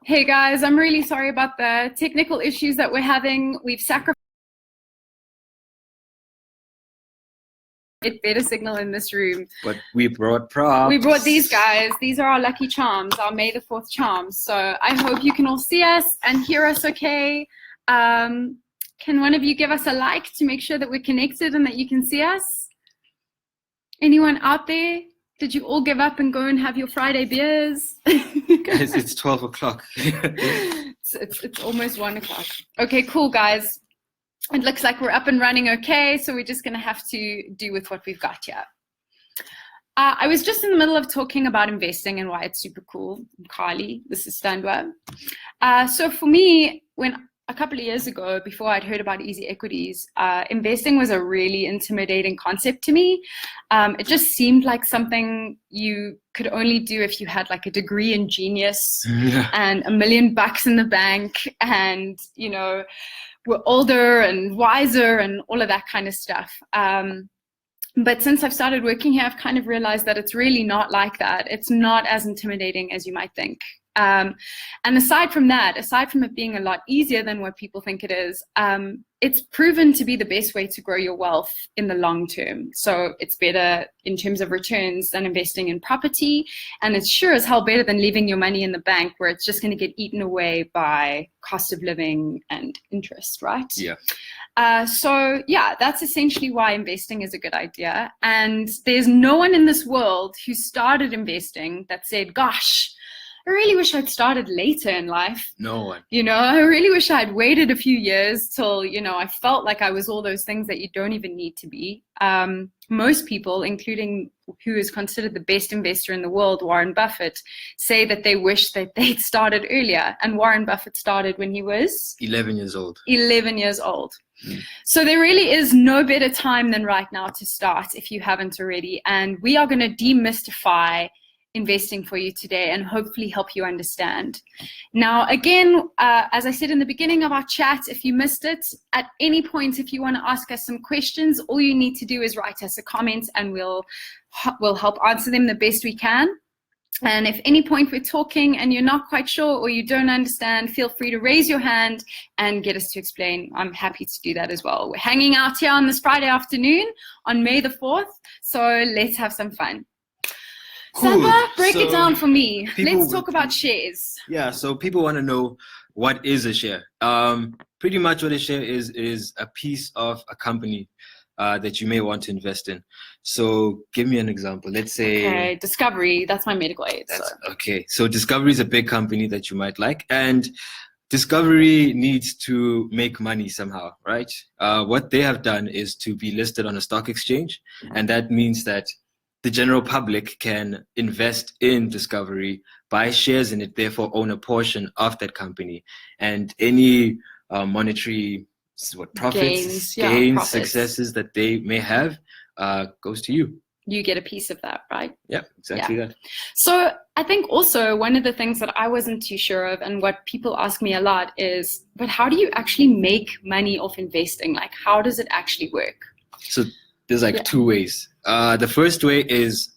Hey guys, I'm really sorry about the technical issues that we're having. We've sacrificed better signal in this room. But we brought props. We brought these guys. These are our lucky charms, our May the 4th charms. So I hope you can all see us and hear us okay. Can one of you give us a like to make sure that we're connected and that you can see us? Anyone out there? Did you all give up and go and have your Friday beers? Guys, it's 12 o'clock. it's almost 1 o'clock. Okay, cool, guys. It looks like we're up and running okay, so we're just going to have to do with what we've got here. I was just in the middle of talking about investing and why it's super cool. I'm Carly, this is Standwa. So for me, when a couple of years ago, before I'd heard about EasyEquities, investing was a really intimidating concept to me. It just seemed like something you could only do if you had like a degree in genius and $1 million in the bank and, you know, were older and wiser and all of that kind of stuff. But since I've started working here, I've kind of realized that it's really not like that. It's not as intimidating as you might think. And aside from that, aside from it being a lot easier than what people think it is, it's proven to be the best way to grow your wealth in the long term. So it's better in terms of returns than investing in property. And it's sure as hell better than leaving your money in the bank where it's just going to get eaten away by cost of living and interest, right? Yeah. So yeah, that's essentially why investing is a good idea. And there's no one in this world who started investing that said, gosh, I really wish I'd started later in life. No one. You know, I really wish I'd waited a few years till, you know, I felt like I was all those things that you don't even need to be. Most people, including who is considered the best investor in the world, Warren Buffett, say that they wish that they'd started earlier. And Warren Buffett started when he was 11 years old. 11 years old. So there really is no better time than right now to start if you haven't already. And we are going to demystify investing for you today and hopefully help you understand. Now, again, as I said in the beginning of our chat, if you missed it, at any point, if you want to ask us some questions, all you need to do is write us a comment and we'll help answer them the best we can. And if any point we're talking and you're not quite sure or you don't understand, feel free to raise your hand and get us to explain. I'm happy to do that as well. We're hanging out here on this Friday afternoon on May the 4th, so let's have some fun. Cool. Saba, break it down for me. Let's talk about shares. Yeah, so people want to know what is a share. Pretty much what a share is a piece of a company that you may want to invest in. So give me an example. Let's say okay, Discovery, that's my medical aid. Okay, so Discovery is a big company that you might like, and Discovery needs to make money somehow, right? What they have done is to be listed on a stock exchange, and that means that the general public can invest in Discovery, buy shares in it, therefore own a portion of that company. And any monetary profits, gains, successes that they may have goes to you. You get a piece of that, right? Yeah, exactly that. So I think also one of the things that I wasn't too sure of and what people ask me a lot is, but how do you actually make money off investing? Like, how does it actually work? So there's like two ways. The first way is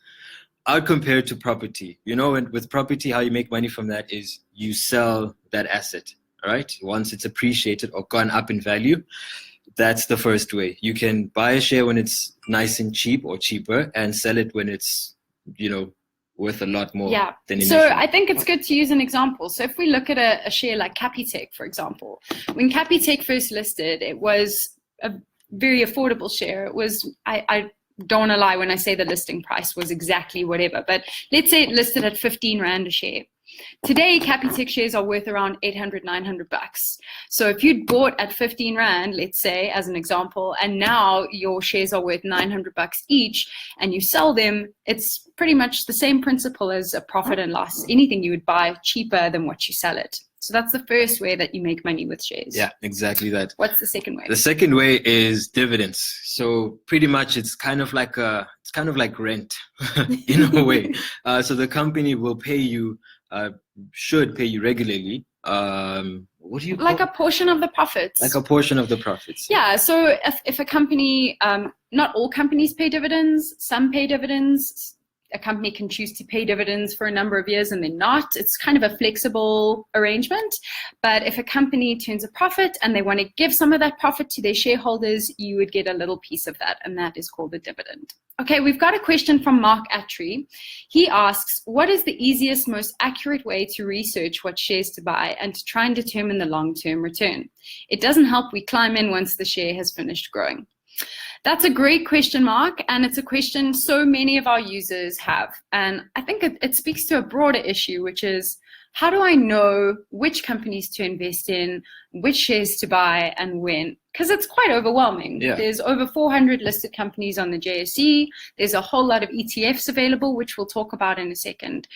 out compared to property. You know, and with property, how you make money from that is you sell that asset, right? Once it's appreciated or gone up in value, that's the first way. You can buy a share when it's nice and cheap or cheaper and sell it when it's, you know, worth a lot more than initially. So I think it's good to use an example. So if we look at a share like Capitec, for example, when Capitec first listed, it was a very affordable share. It was, I don't want to lie when I say the listing price was exactly whatever, but let's say it listed at 15 Rand a share. Today, Capitec shares are worth around 800, 900 bucks. So if you'd bought at 15 Rand, let's say, as an example, and now your shares are worth 900 bucks each, and you sell them, it's pretty much the same principle as a profit and loss. Anything you would buy cheaper than what you sell it. So that's the first way that you make money with shares. Yeah, exactly that. What's the second way? The second way is dividends. So pretty much it's kind of like rent in a way. So the company will pay you, should pay you regularly. What do you like a portion of the profits? Like a portion of the profits. Yeah. So if a company, not all companies pay dividends. Some pay dividends. a company can choose to pay dividends for a number of years and then not. It's kind of a flexible arrangement. But if a company turns a profit and they want to give some of that profit to their shareholders, you would get a little piece of that, and that is called a dividend. Okay, we've got a question from Mark Attry. He asks, what is the easiest, most accurate way to research what shares to buy and to try and determine the long-term return? It doesn't help we climb in once the share has finished growing. That's a great question, Mark, and it's a question so many of our users have. And I think it speaks to a broader issue, which is, how do I know which companies to invest in, which shares to buy, and when? Because it's quite overwhelming. Yeah. There's over 400 listed companies on the JSE. There's a whole lot of ETFs available, which we'll talk about in a second.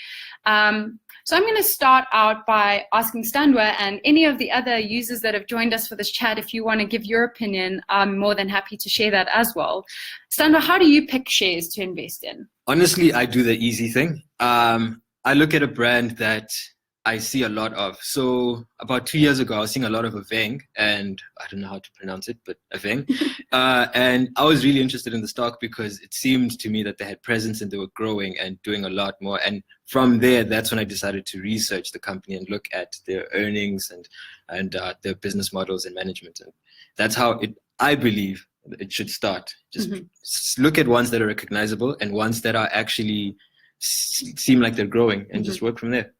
So I'm going to start out by asking Standwa and any of the other users that have joined us for this chat, if you want to give your opinion, I'm more than happy to share that as well. Standwa, how do you pick shares to invest in? Honestly, I do the easy thing. I look at a brand that I see a lot of. So about 2 years ago, I was seeing a lot of Aveng, and I don't know how to pronounce it, but Aveng. And I was really interested in the stock because it seemed to me that they had presence and they were growing and doing a lot more. And from there, that's when I decided to research the company and look at their earnings and their business models and management. And that's how I believe it should start. Just look at ones that are recognizable and ones that are actually seem like they're growing, and just work from there.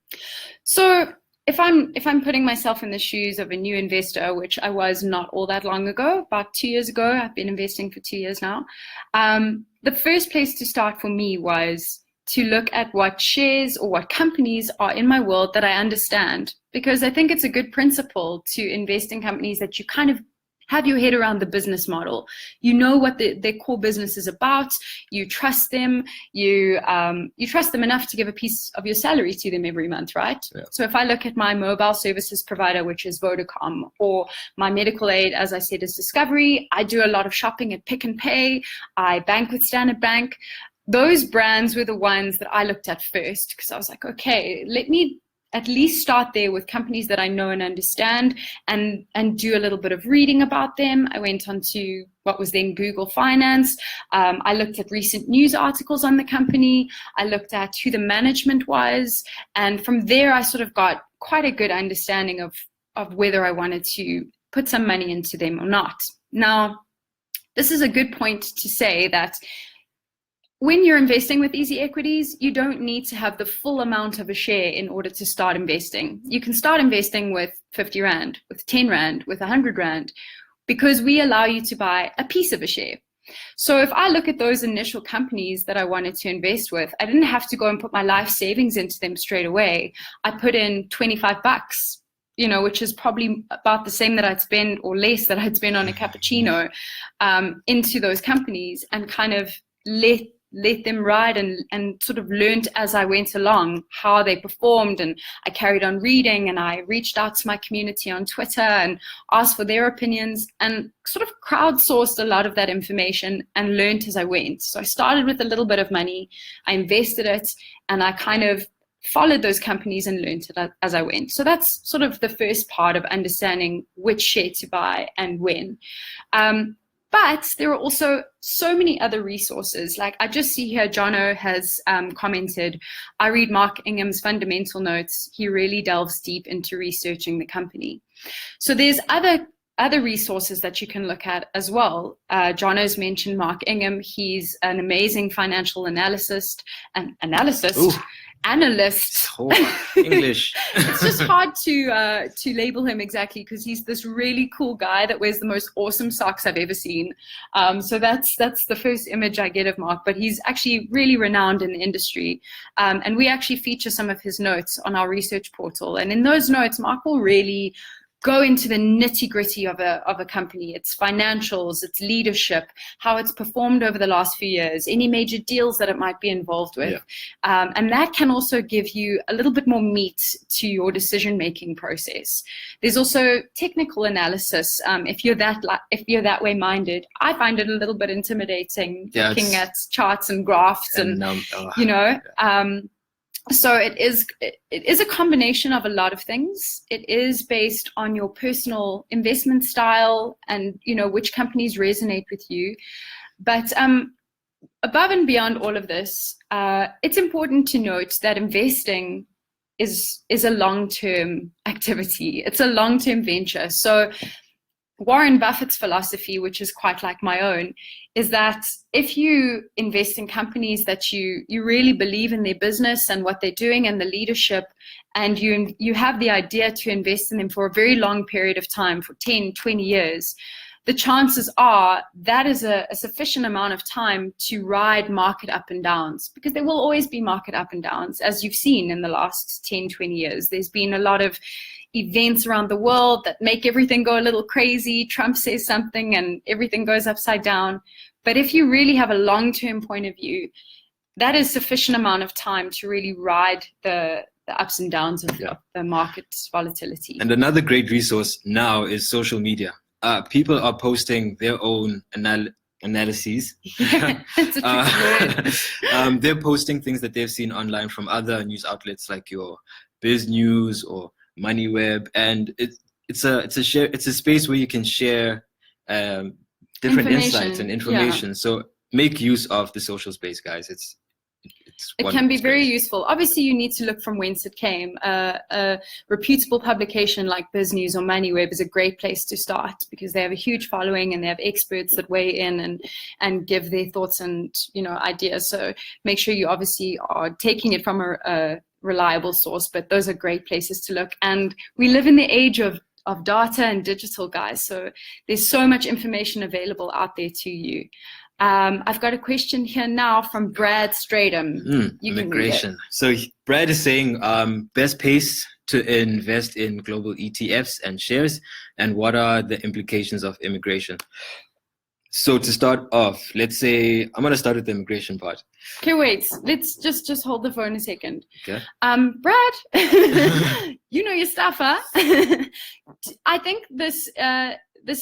So if I'm putting myself in the shoes of a new investor, which I was not all that long ago, about 2 years ago, I've been investing for 2 years now. The first place to start for me was to look at what shares or what companies are in my world that I understand, because I think it's a good principle to invest in companies that you kind of have your head around the business model. You know what their core business is about. You trust them. You trust them enough to give a piece of your salary to them every month, right? Yeah. So if I look at my mobile services provider, which is Vodacom, or my medical aid, as I said, is Discovery. I do a lot of shopping at Pick and Pay. I bank with Standard Bank. Those brands were the ones that I looked at first, because I was like, okay, let me at least start there with companies that I know and understand, and do a little bit of reading about them. I went on to what was then Google Finance. I looked at recent news articles on the company. I looked at who the management was. And from there, I sort of got quite a good understanding of whether I wanted to put some money into them or not. Now, this is a good point to say that when you're investing with EasyEquities, you don't need to have the full amount of a share in order to start investing. You can start investing with 50 Rand, with 10 Rand, with 100 Rand, because we allow you to buy a piece of a share. So if I look at those initial companies that I wanted to invest with, I didn't have to go and put my life savings into them straight away. I put in 25 bucks, which is probably about the same that I'd spend, or less, that I'd spend on a cappuccino, into those companies, and kind of let them ride, and sort of learned as I went along how they performed. And I carried on reading, and I reached out to my community on Twitter and asked for their opinions, and sort of crowdsourced a lot of that information and learned as I went. So I started with a little bit of money, I invested it, and I kind of followed those companies and learned it as I went. So that's sort of the first part of understanding which share to buy and when. But there are also so many other resources. Like I just see here, Jono has commented, I read Mark Ingham's fundamental notes. He really delves deep into researching the company. So there's other resources that you can look at as well. Jono's mentioned Mark Ingham. He's an amazing financial analyst. English. It's just hard to label him exactly, because he's this really cool guy that wears the most awesome socks I've ever seen. So that's the first image I get of Mark, but he's actually really renowned in the industry. And we actually feature some of his notes on our research portal. And in those notes, Mark will really go into the nitty-gritty of a company, its financials, its leadership, how it's performed over the last few years, any major deals that it might be involved with. Yeah. And that can also give you a little bit more meat to your decision-making process. There's also technical analysis. If you're that way minded, I find it a little bit intimidating, looking at charts and graphs So it is a combination of a lot of things. It is based on your personal investment style and which companies resonate with you. But above and beyond all of this, it's important to note that investing is a long-term activity. It's a long-term venture. So Warren Buffett's philosophy, which is quite like my own, is that if you invest in companies that you really believe in their business and what they're doing and the leadership, and you have the idea to invest in them for a very long period of time, for 10, 20 years, the chances are that is a sufficient amount of time to ride market up and downs, because there will always be market up and downs, as you've seen in the last 10, 20 years. There's been a lot of events around the world that make everything go a little crazy. Trump says something and everything goes upside down. But if you really have a long-term point of view, that is sufficient amount of time to really ride the ups and downs of the market volatility. And another great resource now is social media. People are posting their own analyses. That's a tricky word. They're posting things that they've seen online from other news outlets like your Biz News or MoneyWeb, and it's a space where you can share different insights and information. Yeah. So make use of the social space, guys. It can be very useful. Obviously, you need to look from whence it came. A reputable publication like Biz News or MoneyWeb is a great place to start, because they have a huge following and they have experts that weigh in and give their thoughts and ideas. So make sure you obviously are taking it from a reliable source, but those are great places to look. And we live in the age of data and digital, guys. So there's so much information available out there to you. I've got a question here now from Brad Stradom. Immigration. So Brad is saying best pace to invest in global ETFs and shares, and what are the implications of immigration? So to start off, let's say I'm going to start with the immigration part. Okay, wait. Let's just hold the phone a second. Okay. Brad, you know your stuff, huh? I think this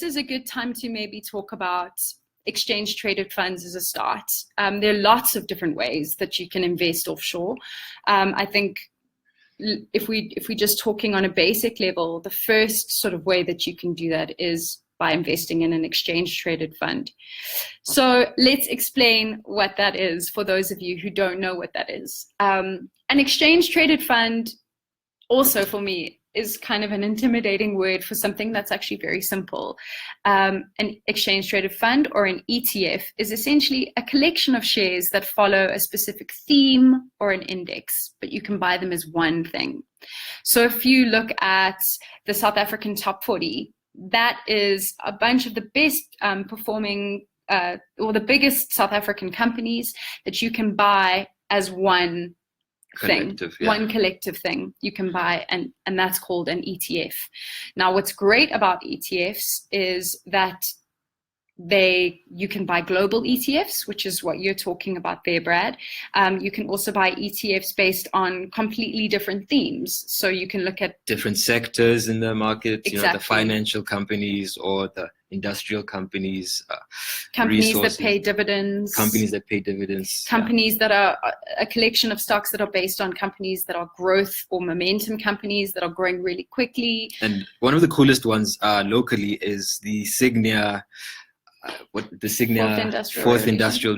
is a good time to maybe talk about exchange traded funds as a start. There are lots of different ways that you can invest offshore. I think if we just talking on a basic level, the first sort of way that you can do that is by investing in an exchange traded fund. So let's explain what that is for those of you who don't know what that is. An exchange traded fund, also for me, is kind of an intimidating word for something that's actually very simple. An exchange traded fund, or an ETF, is essentially a collection of shares that follow a specific theme or an index, but you can buy them as one thing. So if you look at the South African top 40, that is a bunch of the best performing or the biggest South African companies that you can buy as one one collective thing you can buy, and that's called an ETF. Now, what's great about ETFs is that you can buy global ETFs, which is what you're talking about there, Brad. You can also buy ETFs based on completely different themes. So you can look at different sectors in the market, exactly. The financial companies or the industrial companies, companies that pay dividends, companies that are a collection of stocks that are based on companies that are growth or momentum companies that are growing really quickly. And one of the coolest ones locally is the Signia. Fourth Industrial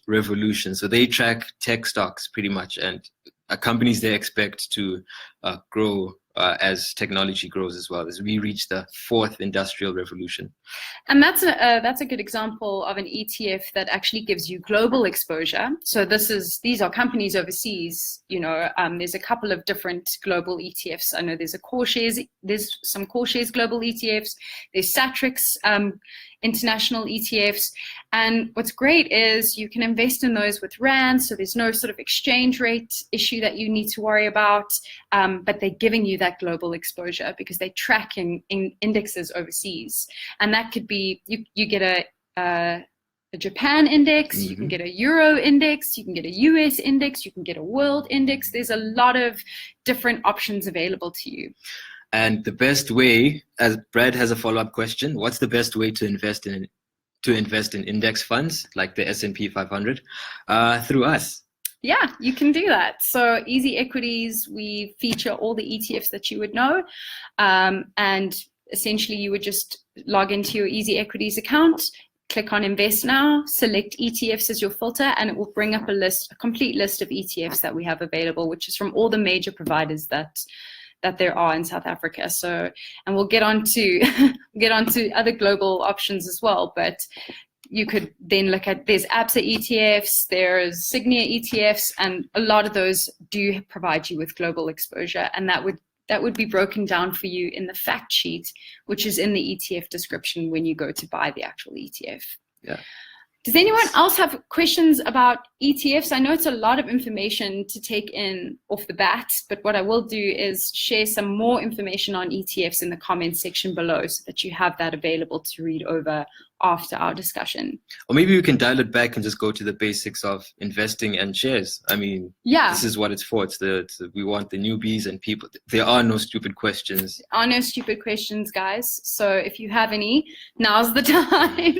Revolution. So they track tech stocks pretty much, and companies they expect to grow as technology grows as well, as we reach the fourth industrial revolution. And that's a good example of an ETF that actually gives you global exposure. So these are companies overseas. There's a couple of different global ETFs. I know there's some core shares global ETFs. There's Satrix international ETFs. And what's great is you can invest in those with Rand, so there's no sort of exchange rate issue that you need to worry about, but they're giving you that global exposure because they're tracking in indexes overseas. And that could be, you get a Japan index, you can get a Euro index, you can get a US index, you can get a world index. There's a lot of different options available to you. And the best way, as Brad has a follow-up question, what's the best way to invest in index funds like the S&P 500 through us? Yeah, you can do that. So EasyEquities, we feature all the ETFs that you would know. And essentially you would just log into your EasyEquities account, click on Invest Now, select ETFs as your filter, and it will bring up a complete list of ETFs that we have available, which is from all the major providers that there are in South Africa. So, and we'll get on to other global options as well, but you could then look at, there's Tfsa ETFs, there's Signia ETFs, and a lot of those do provide you with global exposure, and that would be broken down for you in the fact sheet, which is in the ETF description when you go to buy the actual ETF. Yeah. Does anyone else have questions about ETFs? I know it's a lot of information to take in off the bat, but what I will do is share some more information on ETFs in the comments section below so that you have that available to read over after our discussion. Or maybe we can dial it back and just go to the basics of investing and shares. I mean, yeah, this is what it's for. We want the newbies and people. There are no stupid questions. There are no stupid questions, guys. So if you have any, now's the time.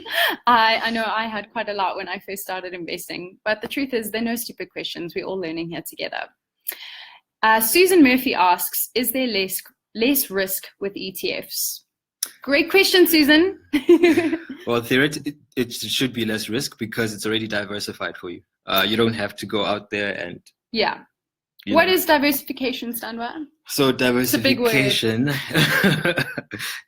I know I had quite a lot when I first started investing, but the truth is there are no stupid questions. We're all learning here together. Susan Murphy asks, is there less risk with ETFs? Great question, Susan. Well, theoretically, it should be less risk because it's already diversified for you. You don't have to go out there and... Yeah. What is diversification, Standwa? So diversification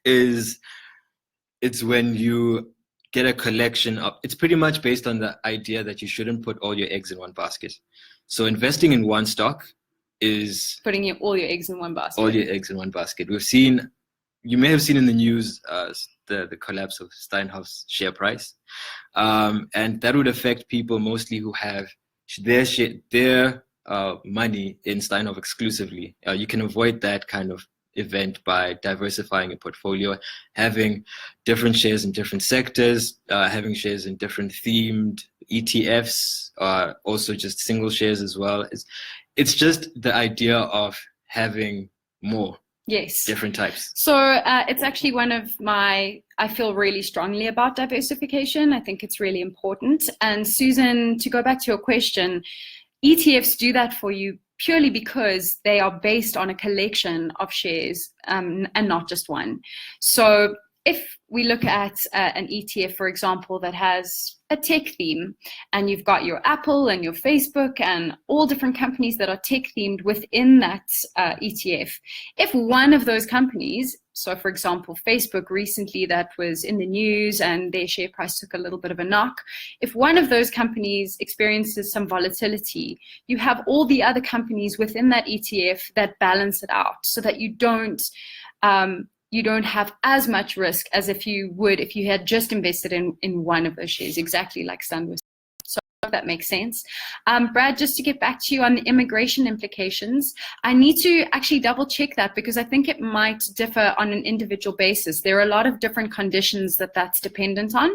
it's when you get a collection of... It's pretty much based on the idea that you shouldn't put all your eggs in one basket. So investing in one stock is... Putting all your eggs in one basket. All your eggs in one basket. You may have seen in the news the collapse of Steinhoff's share price, and that would affect people mostly who have their money in Steinhoff exclusively. You can avoid that kind of event by diversifying a portfolio, having different shares in different sectors, having shares in different themed ETFs, also just single shares as well. It's just the idea of having more. Yes. Different types. So it's actually one of I feel really strongly about diversification. I think it's really important. And Susan, to go back to your question, ETFs do that for you purely because they are based on a collection of shares and not just one. So if we look at an ETF, for example, that has a tech theme, and you've got your Apple and your Facebook and all different companies that are tech themed within that ETF, if one of those companies, so for example, Facebook recently that was in the news and their share price took a little bit of a knock, if one of those companies experiences some volatility, you have all the other companies within that ETF that balance it out so that you don't have as much risk as if you would if you had just invested in one of those shares, exactly like Stan was. So I hope that makes sense. Brad, just to get back to you on the immigration implications, I need to actually double check that because I think it might differ on an individual basis. There are a lot of different conditions that's dependent on,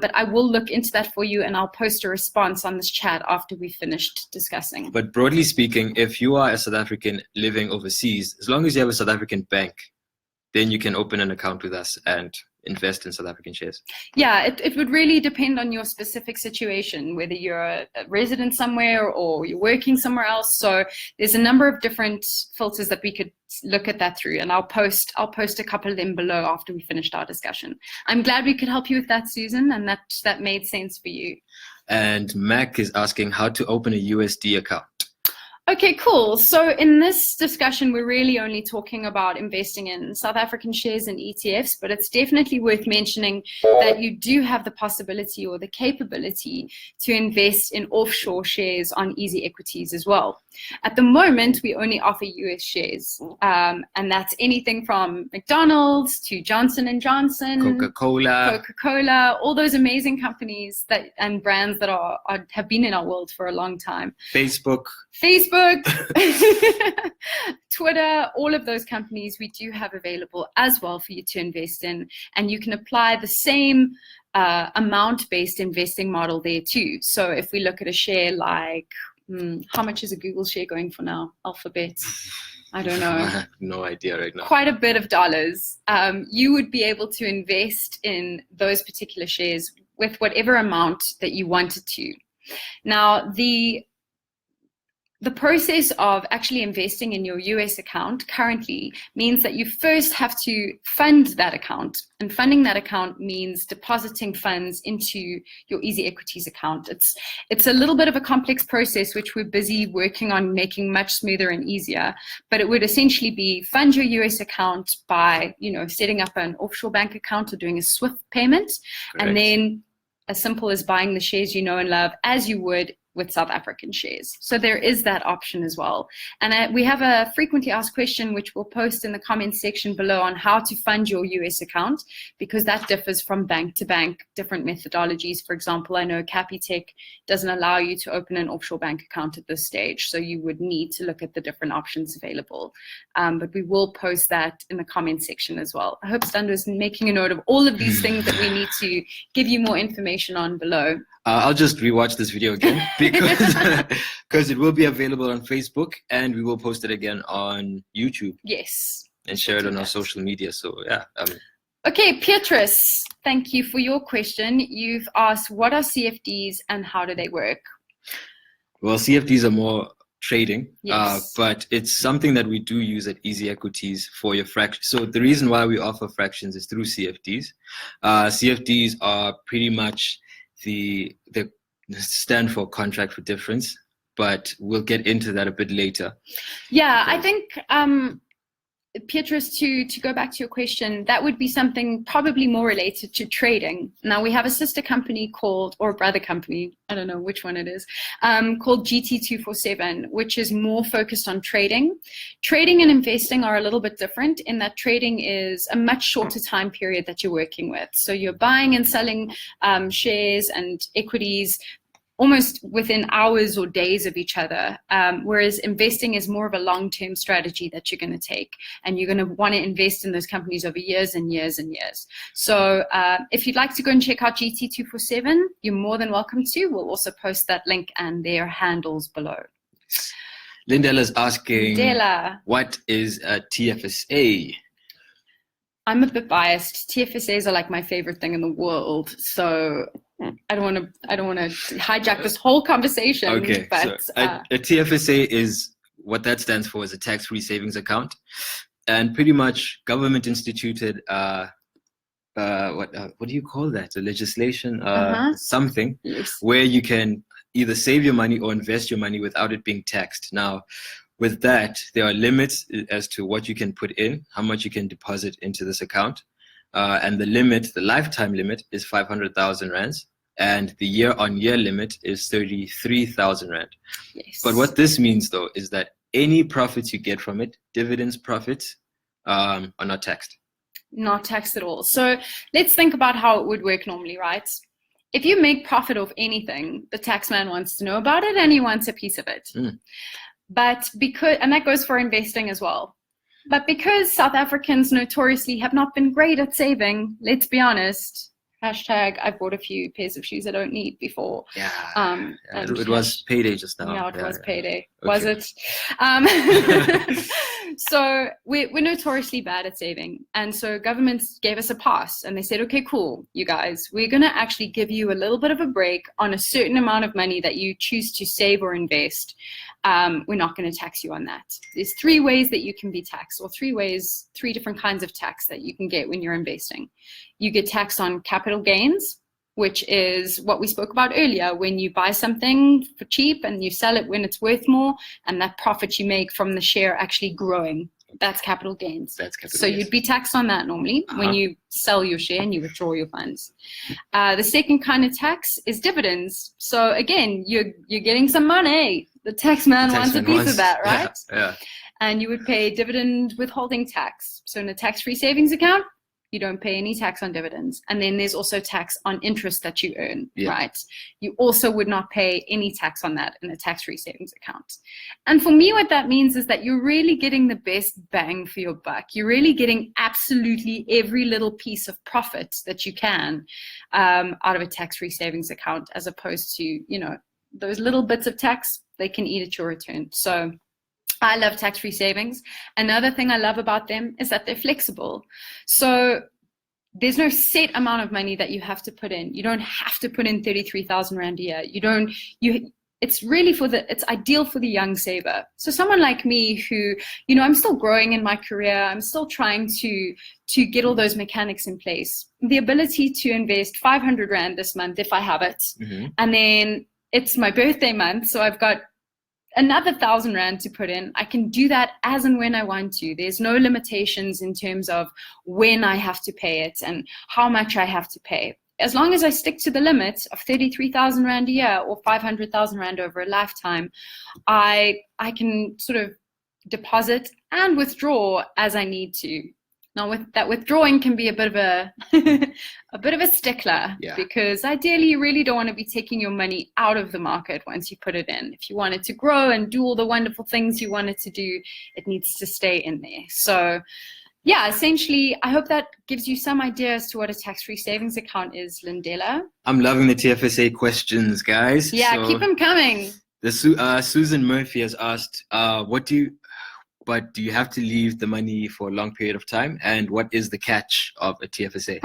but I will look into that for you and I'll post a response on this chat after we've finished discussing. But broadly speaking, if you are a South African living overseas, as long as you have a South African bank, then you can open an account with us and invest in South African shares. Yeah, it would really depend on your specific situation, whether you're a resident somewhere or you're working somewhere else. So there's a number of different filters that we could look at that through, and I'll post a couple of them below after we finished our discussion. I'm glad we could help you with that, Susan, and that made sense for you. And Mac is asking how to open a USD account. Okay, cool. So in this discussion, we're really only talking about investing in South African shares and ETFs, but it's definitely worth mentioning that you do have the possibility or the capability to invest in offshore shares on EasyEquities as well. At the moment, we only offer US shares, and that's anything from McDonald's to Johnson & Johnson, Coca-Cola, all those amazing companies and brands that have been in our world for a long time. Facebook, Twitter, all of those companies we do have available as well for you to invest in, and you can apply the same amount-based investing model there too. So if we look at a share like, how much is a Google share going for now? Alphabet, I don't know. I have no idea right now. Quite a bit of dollars. You would be able to invest in those particular shares with whatever amount that you wanted to. Now, the process of actually investing in your US account currently means that you first have to fund that account. And funding that account means depositing funds into your EasyEquities account. It's a little bit of a complex process, which we're busy working on making much smoother and easier. But it would essentially be fund your US account by, setting up an offshore bank account or doing a SWIFT payment. Correct. And then as simple as buying the shares you know and love as you would with South African shares. So there is that option as well. And we have a frequently asked question, which we'll post in the comments section below, on how to fund your US account, because that differs from bank to bank, different methodologies. For example, I know Capitec doesn't allow you to open an offshore bank account at this stage. So you would need to look at the different options available. But we will post that in the comments section as well. I hope Standwa is making a note of all of these things that we need to give you more information on below. I'll just rewatch this video again because it will be available on Facebook, and we will post it again on YouTube. Yes. And share it on our social media. So yeah. Okay, Petrus, thank you for your question. You've asked, what are CFDs and how do they work? Well, CFDs are more trading, yes. But it's something that we do use at EasyEquities for your fractions. So the reason why we offer fractions is through CFDs. CFDs are pretty much the stand for contract for difference, but we'll get into that a bit later. Yeah, I think Petrus, to go back to your question, that would be something probably more related to trading. Now, we have a sister company called, or a brother company, I don't know which one it is, called GT247, which is more focused on trading. Trading and investing are a little bit different in that trading is a much shorter time period that you're working with. So you're buying and selling shares and equities almost within hours or days of each other, whereas investing is more of a long-term strategy that you're going to take, and you're going to want to invest in those companies over years and years and years. So if you'd like to go and check out GT247, you're more than welcome to. We'll also post that link and their handles below. Lindella's asking, what is a Tfsa? I'm a bit biased. TFSAs are like my favorite thing in the world, so I don't want to hijack this whole conversation. Okay, but so a TFSA is, what that stands for, is a tax-free savings account, and pretty much government instituted what do you call that? The legislation, something, yes, where you can either save your money or invest your money without it being taxed. Now, with that, there are limits as to what you can put in, how much you can deposit into this account. And the lifetime limit is 500,000 rands, and the year-on-year limit is 33,000 rand. yes. But what this means, though, is that any profits you get from it, dividends, profits, are not taxed. Not taxed at all. So let's think about how it would work normally, right? If you make profit off anything, the tax man wants to know about it and he wants a piece of it. But and that goes for investing as well. But because South Africans notoriously have not been great at saving, let's be honest, hashtag I've bought a few pairs of shoes I don't need before. Yeah, it was payday just now. Yeah, it was payday. Okay. Was it? So we're notoriously bad at saving. And so governments gave us a pass and they said, okay, cool, you guys, we're going to actually give you a little bit of a break on a certain amount of money that you choose to save or invest. We're not going to tax you on that. There's 3 ways that you can be taxed, or 3 different kinds of tax that you can get when you're investing. You get taxed on capital gains, which is what we spoke about earlier, when you buy something for cheap and you sell it when it's worth more, and that profit you make from the share actually growing. That's capital gains. So you'd be taxed on that normally when you sell your share and you withdraw your funds. The second kind of tax is dividends. So again, you're getting some money. The tax man wants a piece of that, right? Yeah. And you would pay dividend withholding tax. So in a tax-free savings account, you don't pay any tax on dividends. And then there's also tax on interest that you earn, right? You also would not pay any tax on that in a tax-free savings account. And for me, what that means is that you're really getting the best bang for your buck. You're really getting absolutely every little piece of profit that you can out of a tax-free savings account, as opposed to, those little bits of tax they can eat at your return. So I love tax-free savings. Another thing I love about them is that they're flexible. So there's no set amount of money that you have to put in. You don't have to put in 33,000 Rand a year. it's really it's ideal for the young saver. So someone like me who, I'm still growing in my career, I'm still trying to get all those mechanics in place. The ability to invest 500 Rand this month if I have it, and then it's my birthday month, so I've got another 1,000 Rand to put in. I can do that as and when I want to. There's no limitations in terms of when I have to pay it and how much I have to pay. As long as I stick to the limit of 33,000 Rand a year or 500,000 Rand over a lifetime, I can sort of deposit and withdraw as I need to. Now, with that, withdrawing can be a bit of a a bit of a stickler, because ideally you really don't want to be taking your money out of the market once you put it in. If you want it to grow and do all the wonderful things you want it to do, it needs to stay in there. So yeah, essentially, I hope that gives you some idea as to what a tax-free savings account is, Lindela. I'm loving the Tfsa questions, guys. Yeah, so keep them coming. Susan Murphy has asked, do you have to leave the money for a long period of time? And what is the catch of a TFSA?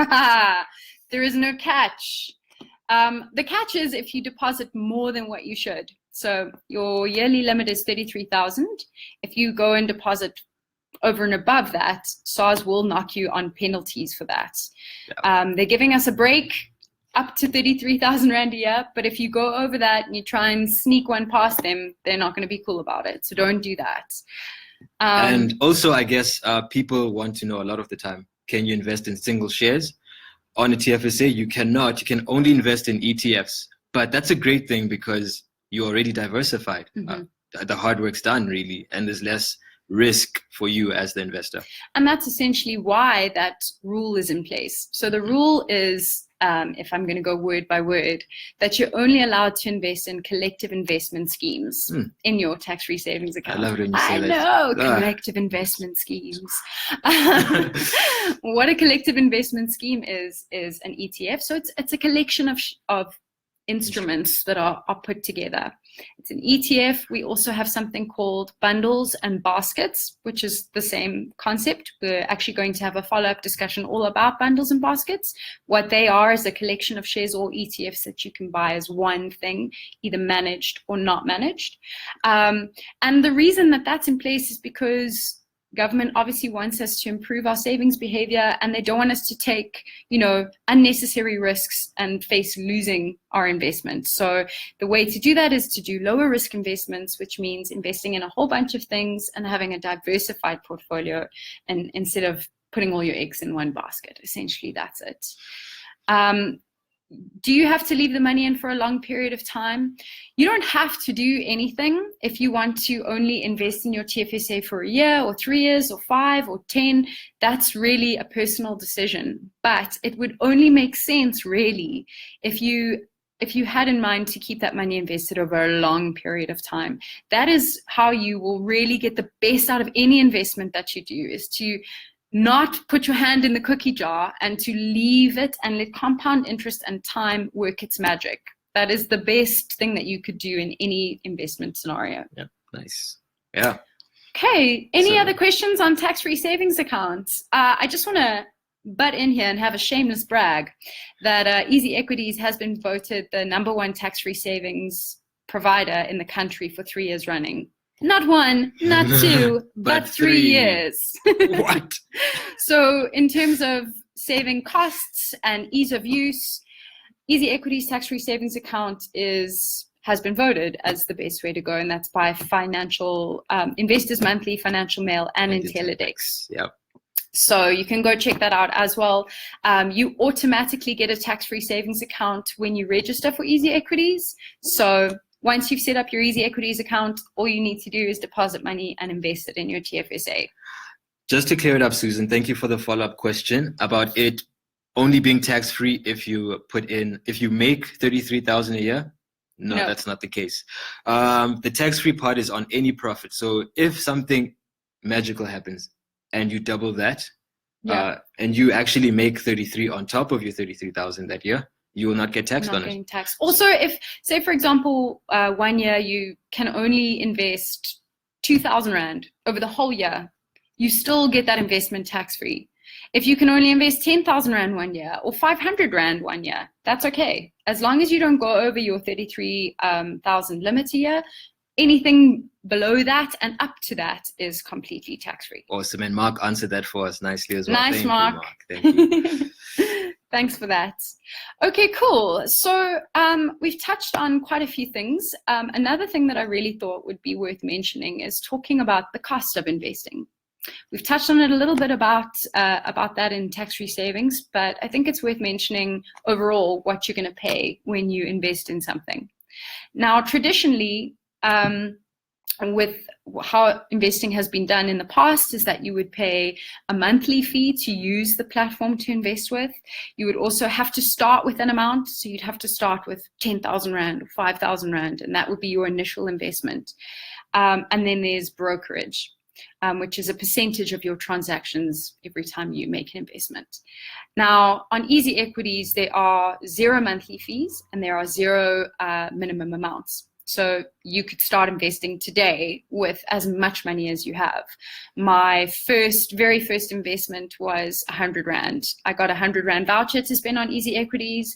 There is no catch. The catch is if you deposit more than what you should. So your yearly limit is 33,000. If you go and deposit over and above that, SARS will knock you on penalties for that. They're giving us a break up to 33,000 Rand a year, but if you go over that and you try and sneak one past them, they're not going to be cool about it. So don't do that. And also, I guess people want to know a lot of the time, can you invest in single shares? On a TFSA, you cannot. You can only invest in ETFs. But that's a great thing because you're already diversified. The hard work's done, really, and there's less risk for you as the investor. And that's essentially why that rule is in place. So the rule is, if I'm going to go word by word, that you're only allowed to invest in collective investment schemes in your tax-free savings account. I love it when you say that. I know, collective investment schemes. What a collective investment scheme is an ETF. So it's a collection of instruments that are put together. It's an ETF. We also have something called bundles and baskets, which is the same concept. We're actually going to have a follow-up discussion all about bundles and baskets. What they are is a collection of shares or ETFs that you can buy as one thing, either managed or not managed. And the reason that that's in place is because government obviously wants us to improve our savings behavior, and they don't want us to take, unnecessary risks and face losing our investment. So the way to do that is to do lower risk investments, which means investing in a whole bunch of things and having a diversified portfolio, and instead of putting all your eggs in one basket. Essentially, that's it. Do you have to leave the money in for a long period of time? You don't have to do anything. If you want to only invest in your TFSA for a year or 3 years or 5 or 10, that's really a personal decision. But it would only make sense, really, if you had in mind to keep that money invested over a long period of time. That is how you will really get the best out of any investment that you do, is to not put your hand in the cookie jar and to leave it and let compound interest and time work its magic. That is the best thing that you could do in any investment scenario. Yeah, nice. Yeah. Okay, any other questions on tax-free savings accounts? I just want to butt in here and have a shameless brag that EasyEquities has been voted the #1 tax-free savings provider in the country for 3 years running. Not 1, not 2, but 3 years. What? So in terms of saving costs and ease of use, EasyEquities tax-free savings account has been voted as the best way to go, and that's by Financial Investors Monthly, Financial Mail, and Intellidex. Yep. So you can go check that out as well. You automatically get a tax-free savings account when you register for EasyEquities. So once you've set up your EasyEquities account, all you need to do is deposit money and invest it in your TFSA. Just to clear it up, Susan, thank you for the follow-up question about it only being tax-free if you make 33,000 a year. No, that's not the case. The tax-free part is on any profit. So if something magical happens and you double that, and you actually make 33 on top of your 33,000 that year, you will not get taxed on it. Taxed. Also, if, say, for example, 1 year you can only invest 2,000 Rand over the whole year, you still get that investment tax-free. If you can only invest 10,000 Rand 1 year or 500 Rand 1 year, that's okay. As long as you don't go over your 33,000 limit a year, anything below that and up to that is completely tax-free. Awesome. And Mark answered that for us nicely as well. Nice, Thank Mark. you, Mark. Thank you. Thanks for that. Okay, cool. So we've touched on quite a few things. Another thing that I really thought would be worth mentioning is talking about the cost of investing. We've touched on it a little bit about that in tax-free savings, but I think it's worth mentioning overall what you're going to pay when you invest in something. Now, traditionally, with how investing has been done in the past is that you would pay a monthly fee to use the platform to invest with. You would also have to start with an amount. So you'd have to start with 10,000 Rand or 5,000 Rand, and that would be your initial investment. And then there's brokerage, which is a percentage of your transactions every time you make an investment. Now, on EasyEquities, there are 0 monthly fees and there are 0 minimum amounts. So you could start investing today with as much money as you have. My very first investment was 100 Rand. I got a 100 Rand voucher to spend on EasyEquities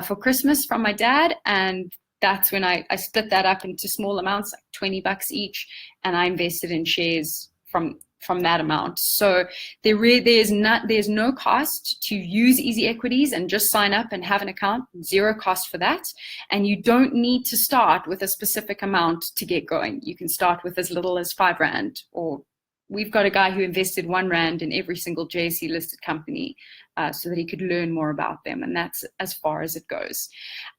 for Christmas from my dad, and that's when I split that up into small amounts, like 20 bucks each, and I invested in shares from that amount. So there's no cost to use EasyEquities and just sign up and have an account. 0 cost for that. And you don't need to start with a specific amount to get going. You can start with as little as 5 Rand, or we've got a guy who invested 1 Rand in every single JSE listed company so that he could learn more about them. And that's as far as it goes.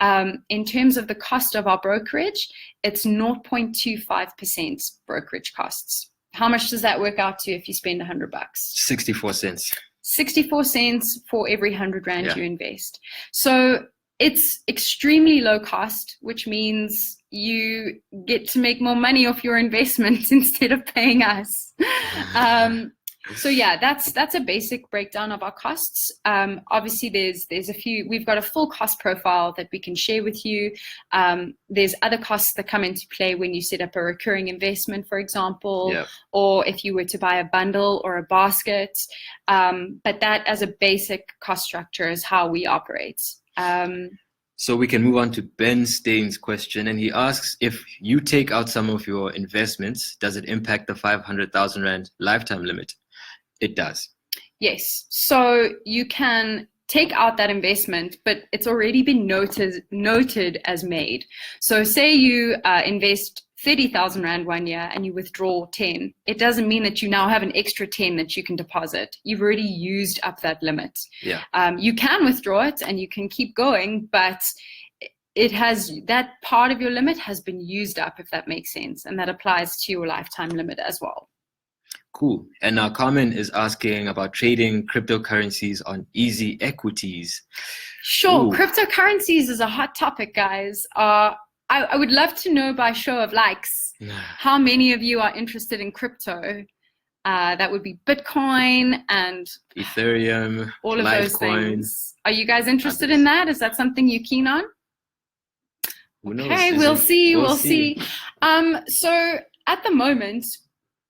In terms of the cost of our brokerage, it's 0.25% brokerage costs. How much does that work out to if you spend 100 bucks? 64 cents. 64 cents for every 100 Rand you invest. So it's extremely low cost, which means you get to make more money off your investment instead of paying us. So yeah, that's a basic breakdown of our costs. Obviously, there's a few. We've got a full cost profile that we can share with you. There's other costs that come into play when you set up a recurring investment, for example, or if you were to buy a bundle or a basket. But that, as a basic cost structure, is how we operate. So we can move on to Ben Stain's question, and he asks, if you take out some of your investments, does it impact the 500,000 Rand lifetime limit? It does. Yes. So you can take out that investment, but it's already been noted as made. So say you invest 30,000 Rand 1 year and you withdraw 10. It doesn't mean that you now have an extra 10 that you can deposit. You've already used up that limit. Yeah. You can withdraw it and you can keep going, but that part of your limit has been used up, if that makes sense. And that applies to your lifetime limit as well. Cool. And now Carmen is asking about trading cryptocurrencies on EasyEquities. Sure. Ooh. Cryptocurrencies is a hot topic, guys. I would love to know by show of likes how many of you are interested in crypto. That would be Bitcoin and Ethereum, all of those things. Are you guys interested in that? Is that something you're keen on? Who knows? Okay, we'll see. We'll see. So at the moment,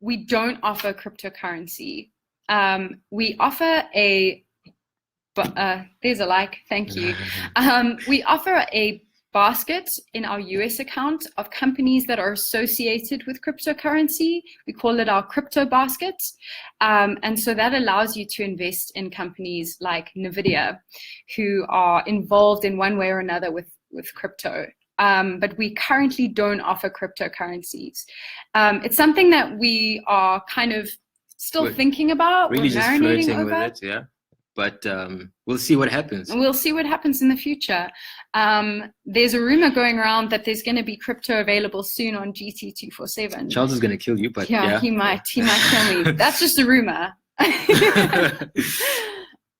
we don't offer cryptocurrency. We offer there's a like, thank you. We offer a basket in our US account of companies that are associated with cryptocurrency. We call it our crypto basket. And so that allows you to invest in companies like NVIDIA, who are involved in one way or another with crypto. But we currently don't offer cryptocurrencies. It's something that we are kind of still thinking about. Really just flirting with it, yeah. But we'll see what happens. We'll see what happens in the future. There's a rumor going around that there's going to be crypto available soon on GT247. Charles is going to kill you, but yeah. He might kill me. That's just a rumor.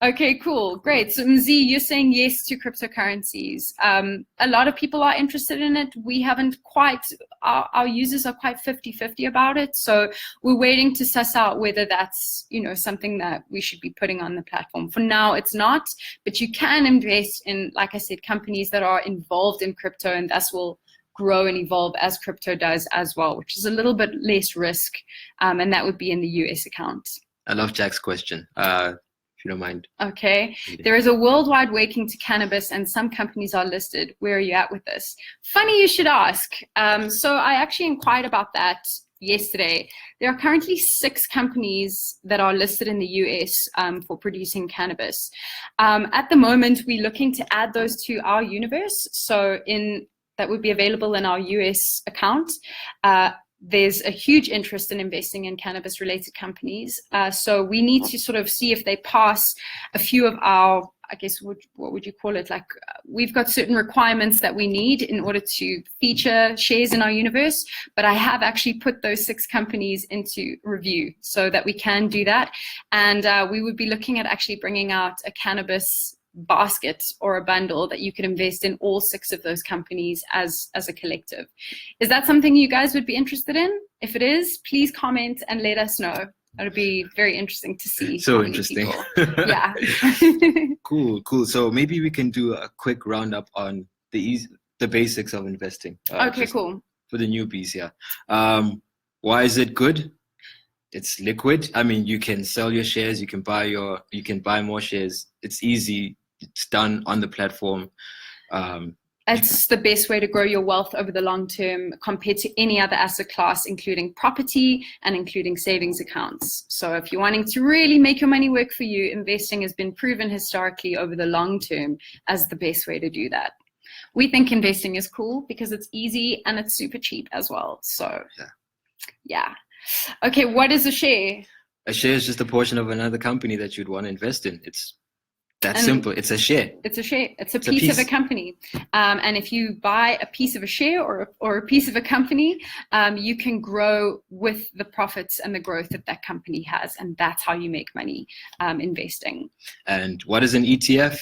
Okay, cool, great. So Mzi, you're saying yes to cryptocurrencies. A lot of people are interested in it. We haven't quite, our users are quite 50-50 about it. So we're waiting to suss out whether that's, something that we should be putting on the platform. For now, it's not, but you can invest in, like I said, companies that are involved in crypto and thus will grow and evolve as crypto does as well, which is a little bit less risk. And that would be in the US account. I love Jack's question. if you don't mind. Okay. There is a worldwide awakening to cannabis and some companies are listed. Where are you at with this? Funny you should ask. So I actually inquired about that yesterday. There are currently 6 companies that are listed in the US for producing cannabis. At the moment, we're looking to add those to our universe. So that would be available in our US account. There's a huge interest in investing in cannabis related companies. So we need to sort of see if they pass a few of our, I guess, what would you call it? Like we've got certain requirements that we need in order to feature shares in our universe, but I have actually put those 6 companies into review so that we can do that. And we would be looking at actually bringing out a cannabis basket or a bundle that you could invest in all 6 of those companies as a collective. Is that something you guys would be interested in? If it is, please comment and let us know. It would be very interesting to see. So interesting. Yeah. Cool. So maybe we can do a quick roundup on the basics of investing. Okay, cool. For the newbies, yeah. Why is it good? It's liquid. I mean, you can sell your shares, you can buy more shares. It's easy. It's done on the platform. It's the best way to grow your wealth over the long term compared to any other asset class, including property and including savings accounts. So if you're wanting to really make your money work for you, investing has been proven historically over the long term as the best way to do that. We think investing is cool because it's easy and it's super cheap as well. So yeah. Okay, what is a share? A share is just a portion of another company that you'd want to invest in. It's that simple. It's a share. It's a share. It's a piece of a company. And if you buy a piece of a share or a piece of a company, you can grow with the profits and the growth that that company has. And that's how you make money investing. And what is an ETF?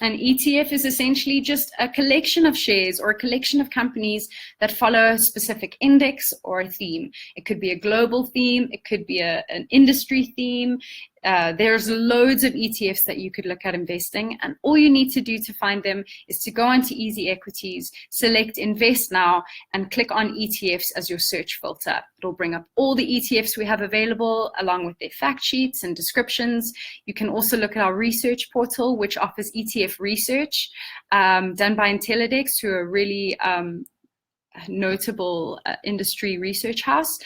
An ETF is essentially just a collection of shares or a collection of companies that follow a specific index or a theme. It could be a global theme. It could be an industry theme. There's loads of ETFs that you could look at investing, and all you need to do to find them is to go onto EasyEquities, select Invest Now, and click on ETFs as your search filter. It'll bring up all the ETFs we have available, along with their fact sheets and descriptions. You can also look at our research portal, which offers ETF research done by Intellidex, who are a really notable industry research house.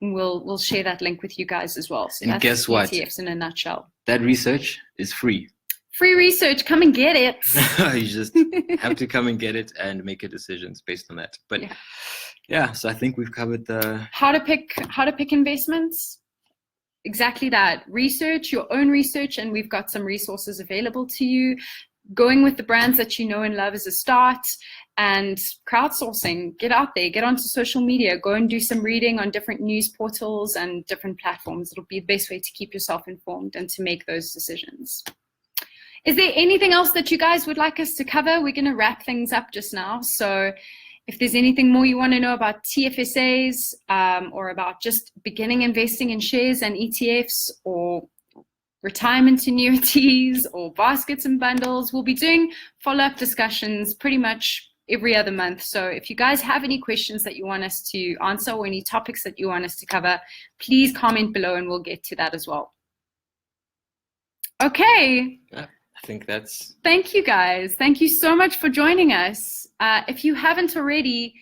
We'll share that link with you guys as well. So and guess what? ETFs in a nutshell. That research is free. Free research. Come and get it. You just have to come and get it and make your decisions based on that. But yeah, so I think we've covered the how to pick investments. Exactly that. Research, your own research, and we've got some resources available to you. Going with the brands that you know and love is a start. And crowdsourcing, get out there, get onto social media, go and do some reading on different news portals and different platforms. It'll be the best way to keep yourself informed and to make those decisions. Is there anything else that you guys would like us to cover? We're going to wrap things up just now. So if there's anything more you want to know about TFSAs or about just beginning investing in shares and ETFs or retirement annuities or baskets and bundles, we'll be doing follow-up discussions pretty much every other month. So if you guys have any questions that you want us to answer or any topics that you want us to cover, please comment below and we'll get to that as well. Okay. I think that's... Thank you guys. Thank you so much for joining us. If you haven't already,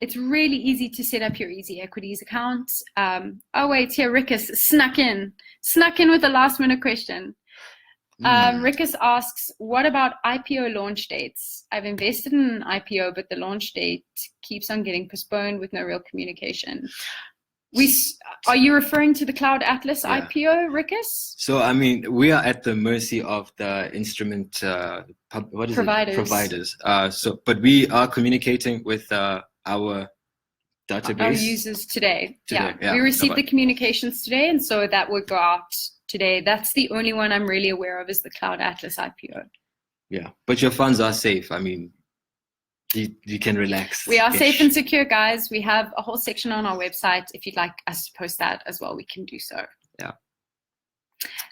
it's really easy to set up your EasyEquities account. Oh wait, here Rickus snuck in with a last minute question. Rickus asks, what about IPO launch dates? I've invested in an IPO, but the launch date keeps on getting postponed with no real communication. Are you referring to the Cloud Atlas IPO, Rickus? So, I mean, we are at the mercy of the instrument providers. But we are communicating with our database. Our users today. Yeah. We received the communications today, and so that would go out today. That's the only one I'm really aware of is the Cloud Atlas IPO. Yeah, but your funds are safe. I mean, you can relax. We are safe and secure, guys. We have a whole section on our website. If you'd like us to post that as well, we can do so. Yeah.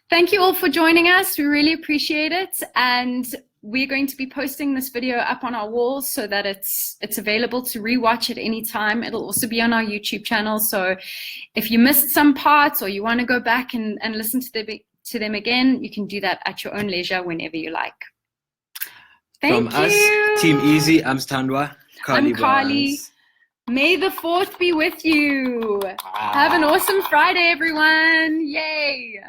Thank you all for joining us. We really appreciate it. And we're going to be posting this video up on our walls so that it's available to rewatch at any time. It'll also be on our YouTube channel. So if you missed some parts or you want to go back and listen to to them again, you can do that at your own leisure whenever you like. Thank From us, Team Easy, I'm Standwa. I'm Carly. May the 4th be with you. Have an awesome Friday, everyone. Yay.